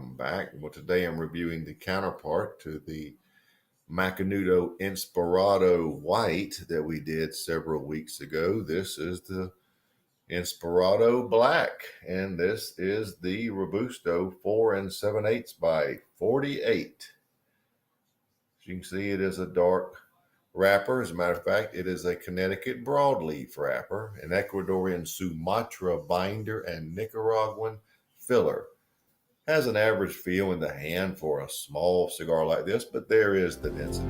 welcome back. Well, today I'm reviewing the counterpart to the Macanudo Inspirado White that we did several weeks ago. This is the Inspirado Black, and this is the Robusto 4 7/8 by 48. As you can see, it is a dark wrapper. As a matter of fact, it is a Connecticut broadleaf wrapper, an Ecuadorian Sumatra binder, and Nicaraguan filler. Has an average feel in the hand for a small cigar like this, but there is the density.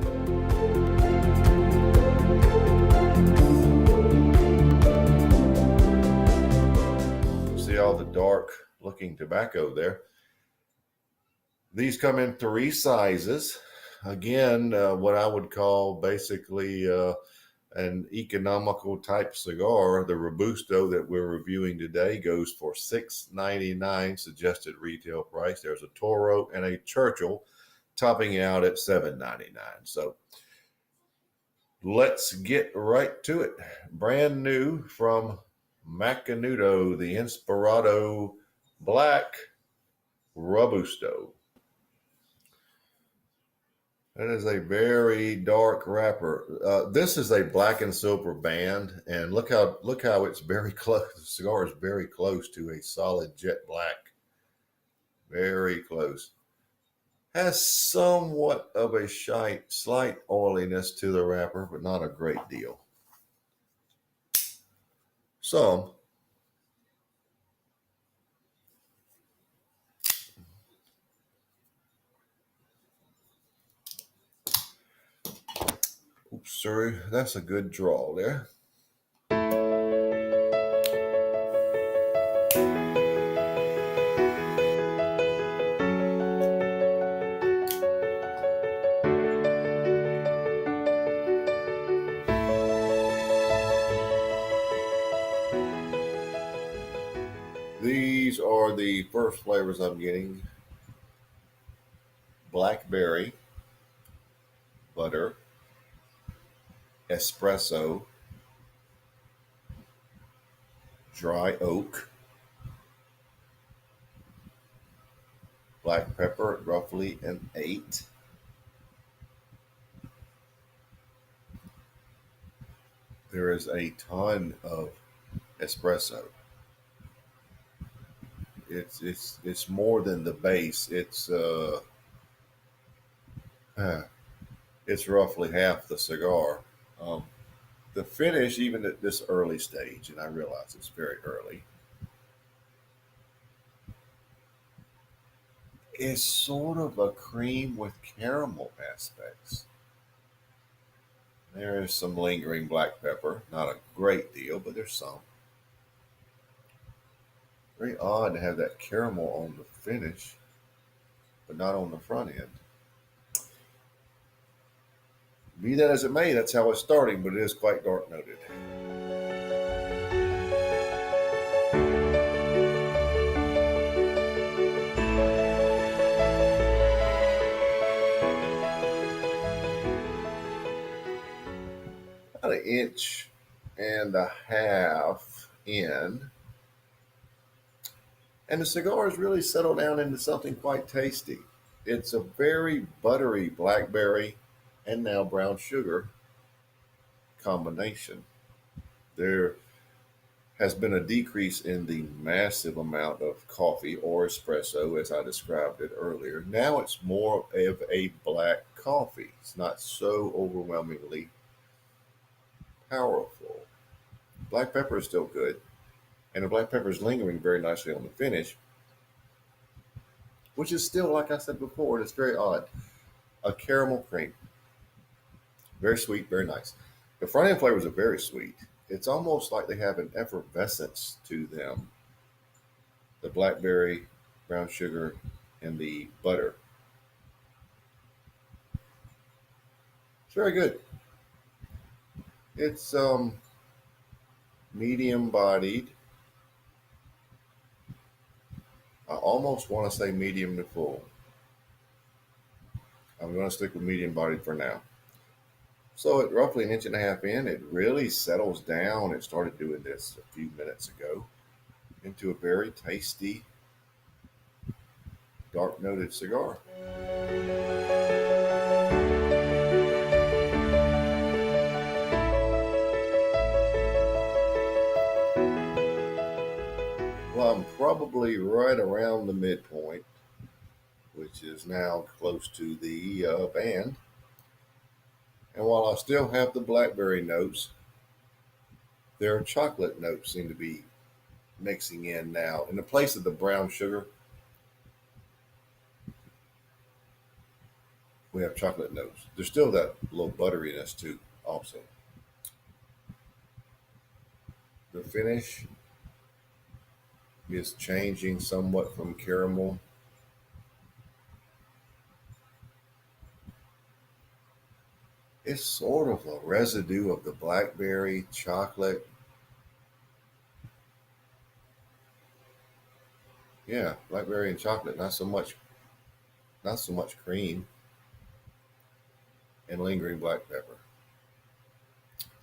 See all the dark looking tobacco there. These come in 3 sizes. Again, what I would call basically an economical type cigar. The Robusto that we're reviewing today goes for $6.99 suggested retail price. There's a Toro and a Churchill topping out at $7.99. So let's get right to it. Brand new from Macanudo, the Inspirado Black Robusto. That is a very dark wrapper. This is a black and silver band, and look how it's very close. The cigar is very close to a solid jet black. Very close. Has somewhat of a slight oiliness to the wrapper, but not a great deal. Some. Oops, sorry, that's a good draw there. These are the first flavors I'm getting. Blackberry, butter, espresso, dry oak, black pepper, roughly an 8. There is a ton of espresso. It's more than the base. It's roughly half the cigar. The finish, even at this early stage, and I realize it's very early, is sort of a cream with caramel aspects. There is some lingering black pepper, not a great deal, but there's some. Very odd to have that caramel on the finish, but not on the front end. Be that as it may, that's how it's starting, but it is quite dark noted. About 1.5 inches in. And the cigar has really settled down into something quite tasty. It's a very buttery blackberry and now brown sugar combination. There has been a decrease in the massive amount of coffee or espresso, as I described it earlier. Now it's more of a black coffee. It's not so overwhelmingly powerful. Black pepper is still good, and the black pepper is lingering very nicely on the finish, which is still, like I said before, it's very odd. A caramel cream. Very sweet, very nice. The front end flavors are very sweet. It's almost like they have an effervescence to them. The blackberry, brown sugar, and the butter. It's very good. It's medium bodied. I almost want to say medium to full. I'm going to stick with medium bodied for now. So at roughly 1.5 inches in, it really settles down. It started doing this a few minutes ago into a very tasty dark noted cigar. Well, I'm probably right around the midpoint, which is now close to the band. And while I still have the blackberry notes, their chocolate notes seem to be mixing in now. In the place of the brown sugar, we have chocolate notes. There's still that little butteriness too, also. The finish is changing somewhat from caramel. It's sort of a residue of the blackberry chocolate. Yeah, blackberry and chocolate, not so much cream and lingering black pepper.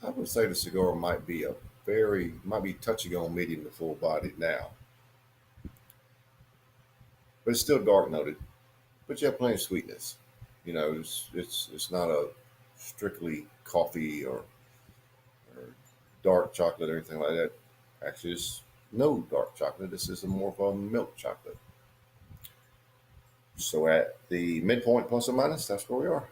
I would say the cigar might be touching on medium to full bodied now, but it's still dark noted. But you have plenty of sweetness. It's not a strictly coffee or dark chocolate or anything like that. Actually, it's no dark chocolate. This is more of a milk chocolate. So at the midpoint plus or minus, that's where we are.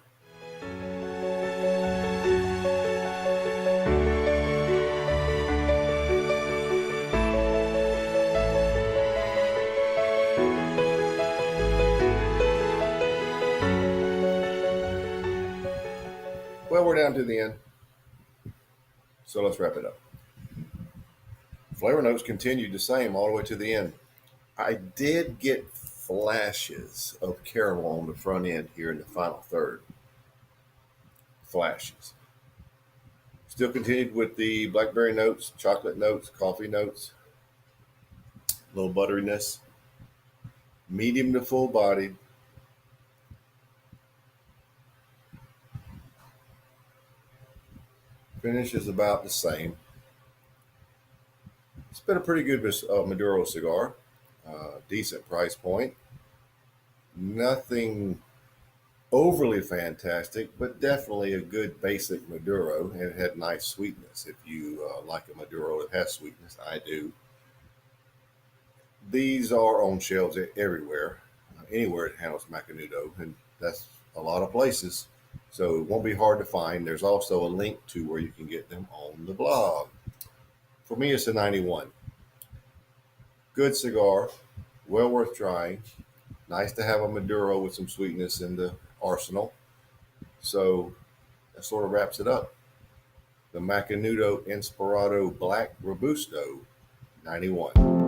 Well, we're down to the end. So let's wrap it up. Flavor notes continued the same all the way to the end. I did get flashes of caramel on the front end here in the final third. Flashes. Still continued with the blackberry notes, chocolate notes, coffee notes, a little butteriness, medium to full bodied. Finish is about the same. It's been a pretty good Maduro cigar. Decent price point. Nothing overly fantastic, but definitely a good basic Maduro, and it had nice sweetness. If you like a Maduro that has sweetness, I do. These are on shelves everywhere, anywhere it handles Macanudo, and that's a lot of places. So it won't be hard to find. There's also a link to where you can get them on the blog. For me, it's a 91. Good cigar, well worth trying. Nice to have a Maduro with some sweetness in the arsenal. So that sort of wraps it up. The Macanudo Inspirado Black Robusto 91.